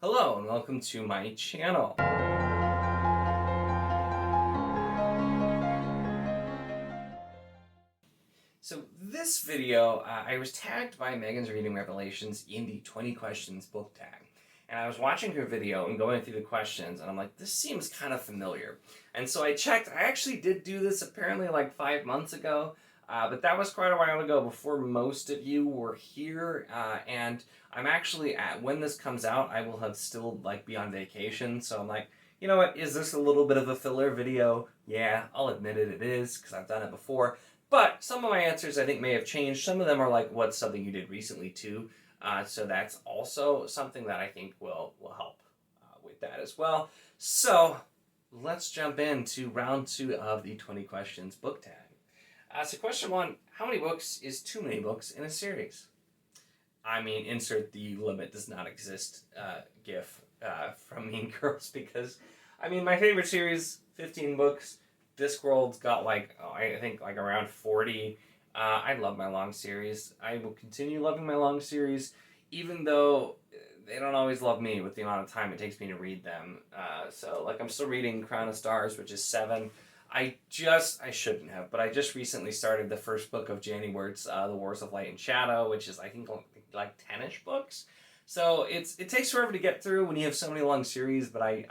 Hello and welcome to my channel. So this video, I was tagged by Megan's Reading Revelations in the 20 questions book tag. And I was watching her video and going through the questions and I'm like, this seems kind of familiar. And so I checked. I actually did do this apparently like 5 months ago. But that was quite a while ago before most of you were here, and I'm actually, when this comes out, I will have still, be on vacation, so I'm like, you know what, is this a little bit of a filler video? Yeah, I'll admit it is, because I've done it before, but some of my answers I think may have changed. Some of them are like, what's something you did recently too, so that's also something that I think will help with that as well. So, let's jump into round 2 of the 20 questions book tag. So question 1, how many books is too many books in a series? I mean, insert the limit does not exist gif from Mean Girls, because, I mean, my favorite series, 15 books. Discworld's got I think around 40. I love my long series. I will continue loving my long series, even though they don't always love me with the amount of time it takes me to read them. So I'm still reading Crown of Stars, which is 7. I shouldn't have, but I just recently started the first book of Janny Wirt's The Wars of Light and Shadow, which is, I think, like 10-ish books. So it takes forever to get through when you have so many long series, but I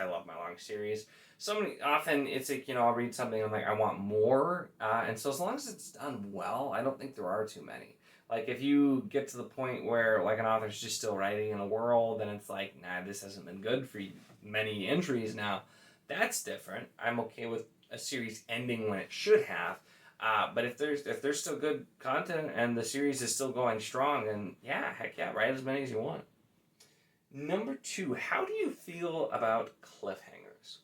love my long series. Often it's like, I'll read something and I'm like, I want more. And so as long as it's done well, I don't think there are too many. Like, if you get to the point where, an author's just still writing in a world, and it's like, nah, this hasn't been good for many entries now, that's different. I'm okay with a series ending when it should have, but if there's still good content and the series is still going strong, then heck yeah, write as many as you want. Number 2, how do you feel about cliffhangers?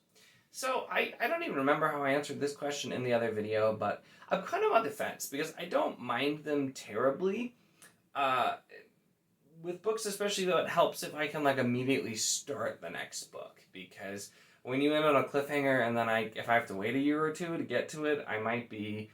So I don't even remember how I answered this question in the other video, but I'm kind of on the fence because I don't mind them terribly. With books especially, though, it helps if I can immediately start the next book, because when you end on a cliffhanger and then if I have to wait a year or two to get to it, I might be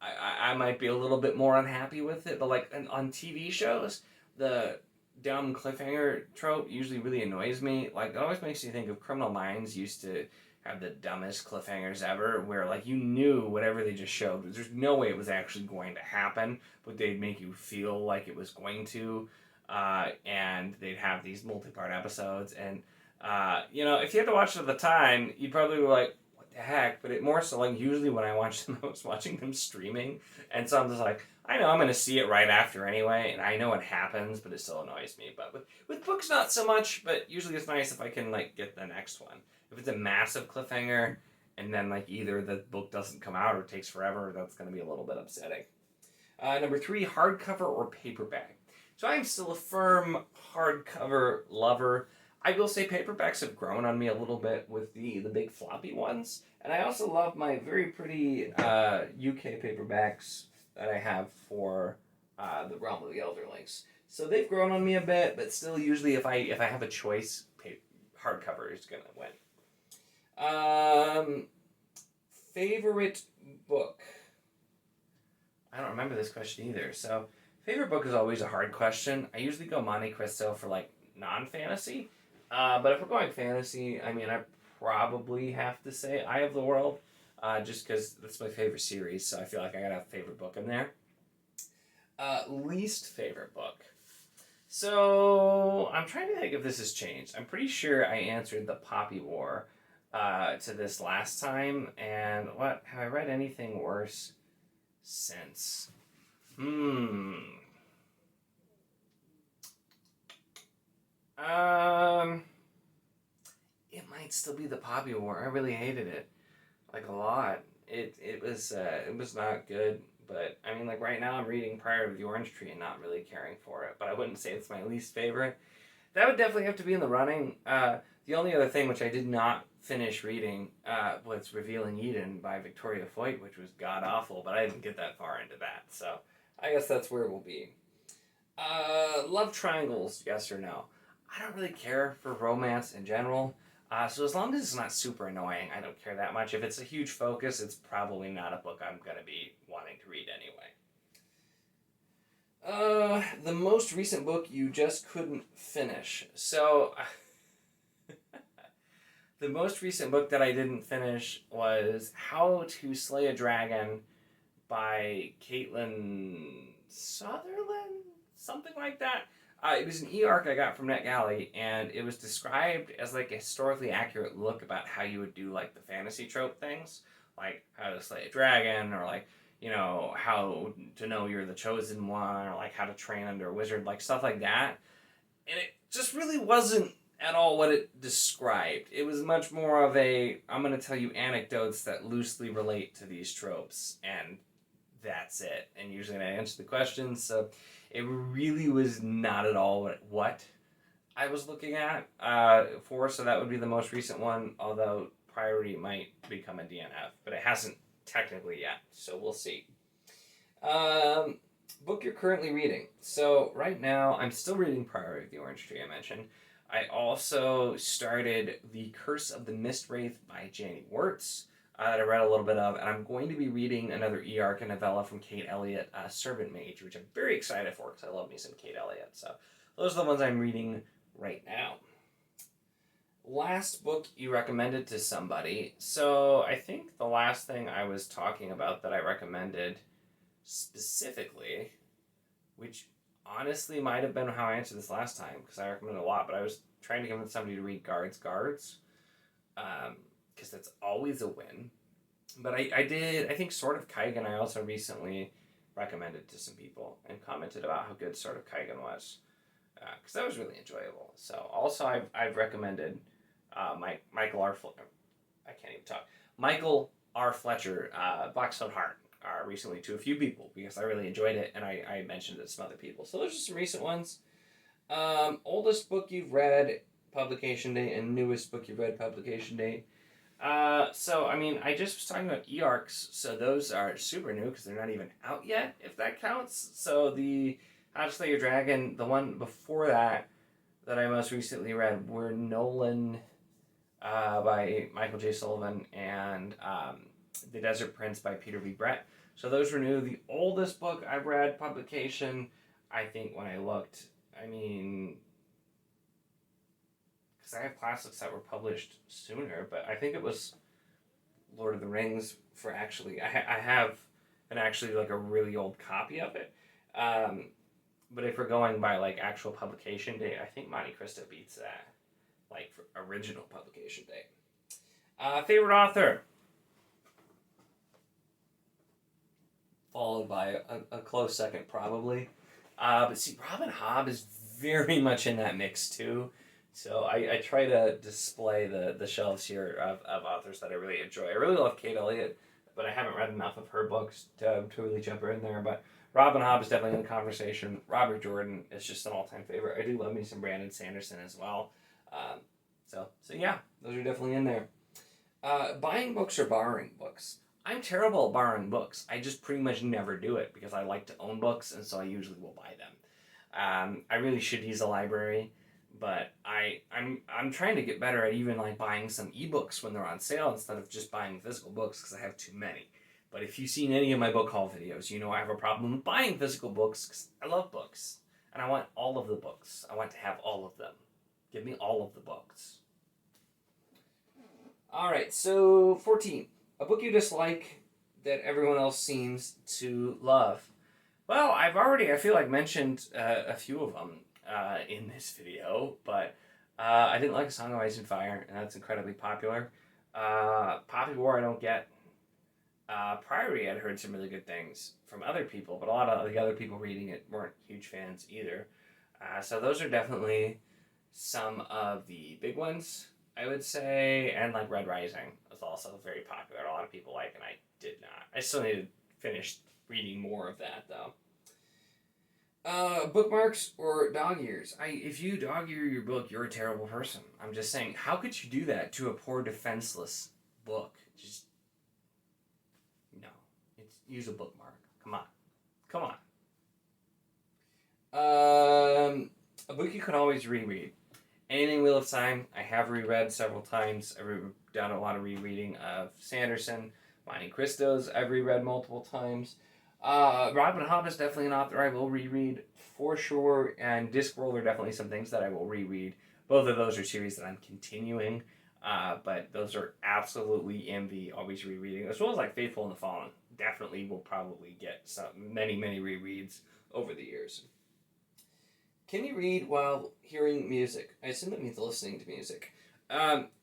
a little bit more unhappy with it. But on TV shows, the dumb cliffhanger trope usually really annoys me. It always makes me think of Criminal Minds used to have the dumbest cliffhangers ever, where you knew whatever they just showed, there's no way it was actually going to happen, but they'd make you feel like it was going to, and they'd have these multi-part episodes, and if you had to watch it at the time, you'd probably be like, what the heck? But it more so, usually when I watch them, I was watching them streaming, and so I'm just like, I know I'm going to see it right after anyway, and I know what happens, but it still annoys me. But with books, not so much, but usually it's nice if I can, get the next one. If it's a massive cliffhanger, and then, either the book doesn't come out or it takes forever, that's going to be a little bit upsetting. Number 3, hardcover or paperback? So I'm still a firm hardcover lover. I will say paperbacks have grown on me a little bit with the big floppy ones. And I also love my very pretty UK paperbacks that I have for the Realm of the Elderlings. So they've grown on me a bit, but still usually if I have a choice, hardcover is going to win. Favorite book? I don't remember this question either. So favorite book is always a hard question. I usually go Monte Cristo for non-fantasy. But if we're going fantasy, I mean, I probably have to say Eye of the World, just because that's my favorite series, so I feel like I gotta have a favorite book in there. Least favorite book. So, I'm trying to think if this has changed. I'm pretty sure I answered the Poppy War to this last time, and have I read anything worse since? It might still be the Poppy War. I really hated it, a lot. It was not good. But I mean, right now I'm reading Pride of the Orange Tree and not really caring for it. But I wouldn't say it's my least favorite. That would definitely have to be in the running. The only other thing which I did not finish reading was Revealing Eden by Victoria Foyt, which was god awful. But I didn't get that far into that, so I guess that's where we'll be. Love triangles, yes or no? I don't really care for romance in general. So as long as it's not super annoying, I don't care that much. If it's a huge focus, it's probably not a book I'm going to be wanting to read anyway. The most recent book you just couldn't finish. So, the most recent book that I didn't finish was How to Slay a Dragon by Caitlin Sutherland? Something like that. It was an e-arc I got from NetGalley, and it was described as like a historically accurate look about how you would do like the fantasy trope things, like how to slay a dragon, or like, you know, how to know you're the chosen one, or like how to train under a wizard, like stuff like that. And it just really wasn't at all what it described. It was much more of a, I'm going to tell you anecdotes that loosely relate to these tropes, and that's it. And usually I answer the questions, so it really was not at all what I was looking at for, so that would be the most recent one, although Priority might become a DNF, but it hasn't technically yet, so we'll see. Book you're currently reading. So right now, I'm still reading Priority of the Orange Tree I mentioned. I also started The Curse of the Mist Wraith by Janie Wirtz, that I read a little bit of, and I'm going to be reading another e-arc and novella from Kate Elliott, Servant Mage, which I'm very excited for because I love me some Kate Elliott. So those are the ones I'm reading right now. Last book you recommended to somebody. So I think the last thing I was talking about that I recommended specifically, which honestly might have been how I answered this last time, because I recommended a lot, but I was trying to convince somebody to read Guards, because that's always a win. But I think Sword of Kaigen I also recently recommended to some people and commented about how good Sword of Kaigen was, because that was really enjoyable. So also I've recommended Michael R. I can't even talk. Michael R. Fletcher, Blackstone Heart, recently to a few people because I really enjoyed it, and I mentioned it to some other people. So those are some recent ones. Oldest book you've read, publication date, and newest book you've read, publication date. So, I mean, I just was talking about e-arcs, so those are super new because they're not even out yet, if that counts. So the How to Slay Your Dragon, the one before that I most recently read were Nolan by Michael J. Sullivan and The Desert Prince by Peter V. Brett. So those were new. The oldest book I've read, publication, I think when I looked, I mean, because I have classics that were published sooner, but I think it was Lord of the Rings for actually, I have an actually like a really old copy of it. But if we're going by like actual publication date, I think Monte Cristo beats that, like for original publication date. Favorite author? Followed by a close second probably. But see, Robin Hobb is very much in that mix too. So I try to display the shelves here of authors that I really enjoy. I really love Kate Elliott, but I haven't read enough of her books to really jump her in there. But Robin Hobb is definitely in the conversation. Robert Jordan is just an all-time favorite. I do love me some Brandon Sanderson as well. So yeah, those are definitely in there. Buying books or borrowing books? I'm terrible at borrowing books. I just pretty much never do it because I like to own books, and so I usually will buy them. I really should use a library, but I'm trying to get better at even like buying some ebooks when they're on sale instead of just buying physical books because I have too many. But if you've seen any of my book haul videos, you know I have a problem with buying physical books because I love books. And I want all of the books. I want to have all of them. Give me all of the books. Alright, so 14. A book you dislike that everyone else seems to love. Well, I've already, I feel like, mentioned a few of them in this video, but I didn't like A Song of Ice and Fire, and that's incredibly popular. Poppy War I don't get. Priority I'd heard some really good things from other people, but a lot of the other people reading it weren't huge fans either. So those are definitely some of the big ones, I would say, and like Red Rising was also very popular. A lot of people like, and I did not. I still need to finish reading more of that though. Bookmarks or dog ears? If you dog ear your book, you're a terrible person. I'm just saying, how could you do that to a poor defenseless book? Just no. Use a bookmark. Come on. A book you can always reread. Anything Wheel of Time, I have reread several times. I've done a lot of rereading of Sanderson. Monte Cristo's I've reread multiple times. Robin Hobb is definitely an author I will reread for sure, and Discworld are definitely some things that I will reread. Both of those are series that I'm continuing, but those are absolutely in the always rereading, as well as like Faithful and the Fallen. Definitely will probably get many rereads over the years. Can you read while hearing music? I assume that means listening to music.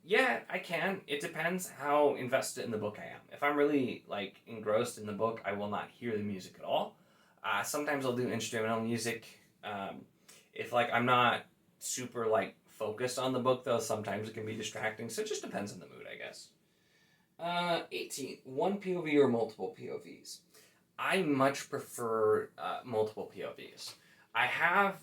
Yeah, I can. It depends how invested in the book I am. If I'm really like engrossed in the book, I will not hear the music at all. Sometimes I'll do instrumental music. If like I'm not super like focused on the book though, sometimes it can be distracting. So it just depends on the mood, I guess. 18. One POV or multiple POVs? I much prefer multiple POVs. I have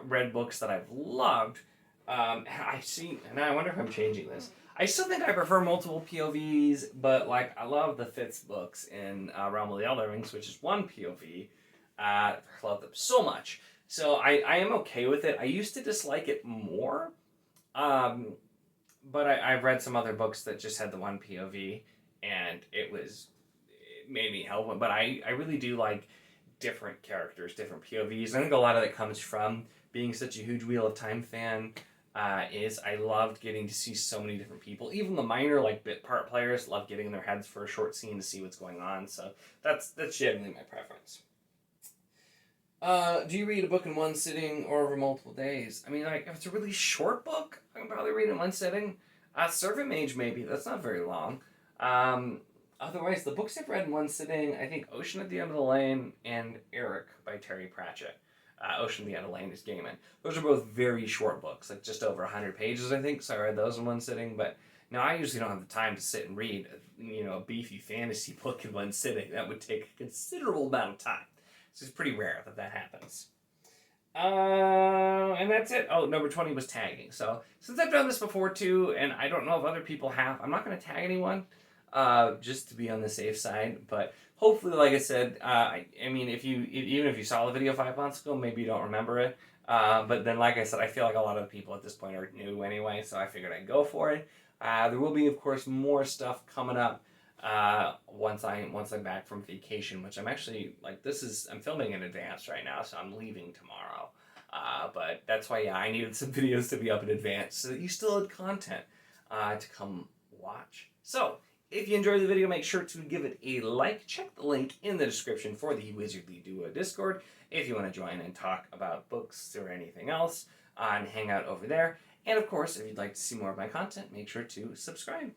read books that I've loved. I see, and I wonder if I'm changing this. I still think I prefer multiple POVs, but like I love the Fitz books in Realm of the Elder Rings, which is one POV. I love them so much. So I am okay with it. I used to dislike it more, but I've read some other books that just had the one POV, and it made me help it. But I really do like different characters, different POVs. I think a lot of it comes from being such a huge Wheel of Time fan. Is I loved getting to see so many different people. Even the minor like bit part players love getting in their heads for a short scene to see what's going on. So that's generally my preference. Do you read a book in one sitting or over multiple days? I mean, like if it's a really short book, I can probably read it in one sitting. Servant Mage maybe. That's not very long. Otherwise, the books I've read in one sitting, I think Ocean at the End of the Lane and Eric by Terry Pratchett. Ocean at the End of the Lane is Gaiman. Those are both very short books, like just over 100 pages, I think, so I read those in one sitting. But now I usually don't have the time to sit and read a beefy fantasy book in one sitting. That would take a considerable amount of time. So it's pretty rare that happens. And that's it. Oh, number 20 was tagging. So since I've done this before too, and I don't know if other people have, I'm not going to tag anyone, just to be on the safe side. But hopefully, like I said, I mean, even if you saw the video 5 months ago, maybe you don't remember it. But then, like I said, I feel like a lot of the people at this point are new anyway, so I figured I'd go for it. There will be, of course, more stuff coming up once I'm back from vacation, which I'm actually I'm filming in advance right now, so I'm leaving tomorrow. But that's why I needed some videos to be up in advance so that you still had content to come watch. So if you enjoyed the video, make sure to give it a like. Check the link in the description for the Wizardly Duo Discord if you want to join and talk about books or anything else, and hang out over there. And of course, if you'd like to see more of my content, make sure to subscribe.